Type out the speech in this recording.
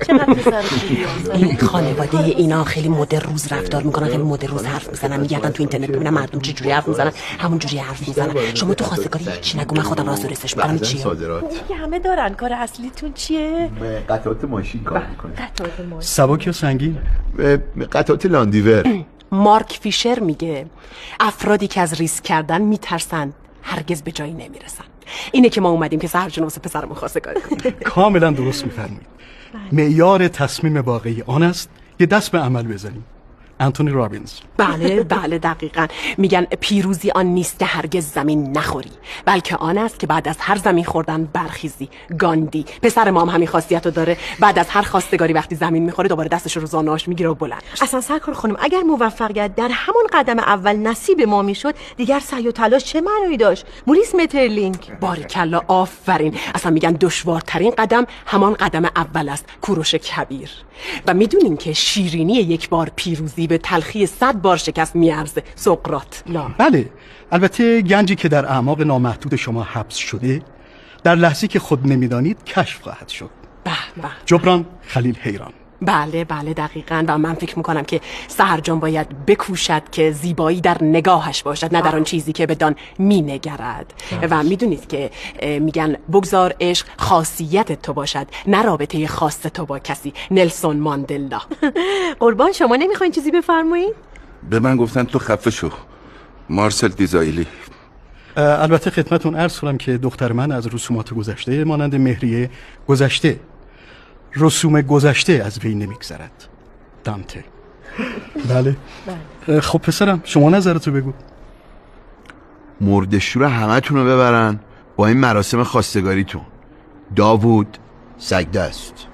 چقدر پسر خوبی این خانواده اینا خیلی مد روز رفتار میکنن، خیلی مد روز حرف میزنن، میگردن تو اینترنت ببینن مردم چه جوری حرف میزنن، همون جوری حرف میزنن. شما تو خواستگاری چی نگو، من خودم راست رسش میکنم. چیه که همه دارن؟ کار اصلیتون چیه؟ قطعات ماشین کار میکنه. قطعات ماشین سبک یا سنگین؟ قطعات لاندیور. مارک فیشر میگه افرادی که از ریسک کردن میترسن هرگز به جایی نمیرسن. اینه که ما اومدیم که سهر جون واسه پسرمون خواستگاری کنیم. کاملا درست میفرمایید. معیار تصمیم واقعی آن است که دست به عمل بزنیم. انتونی رابینز. بله دقیقاً. میگن پیروزی آن نیست که هرگز زمین نخوری، بلکه آن است که بعد از هر زمین خوردن برخیزی. گاندی. پسر ما هم همین خاصیت رو داره، بعد از هر خواستگاری وقتی زمین میخوره دوباره دستش رو زانوهاش میگیره و بلند میشه. اصلا سرکار خانم اگر موفقیت در همون قدم اول نصیب ما میشد دیگر سعی و تلاش چه معنی داشت؟ موریس مترلینگ. باریکلا، آفرین. اصلا میگن دشوارترین قدم همان قدم اول است، کوروش کبیر. و میدونین که شیرینی یک بار پیروزی به تلخی 100 بار شکست میارزه. سقراط. بله، البته گنجی که در اعماق نامحدود شما حبس شده در لحظه‌ای که خود نمیدانید کشف خواهد شد. به. جبران خلیل حیران. بله دقیقاً. و من فکر میکنم که سحر جان باید بکوشد که زیبایی در نگاهش باشد، نه در آن چیزی که بدان مینگرد. و میدونید که میگن بگذار عشق خاصیت تو باشد، نه رابطه خاص تو با کسی. نلسون ماندلا. قربان شما نمیخواین چیزی بفرمایید؟ به من گفتن تو خفه شو. مارسل دیزایلی. البته خدمتون عرض کنم که دختر من از رسومات گذشته مانند مهریه گذشته، رسوم گذشته از وی نمیگذرد. دانته. بله. خب پسرم شما نظرتو بگو. مردشور همه تونو ببرن با این مراسم خواستگاریتون. داوود سگده است.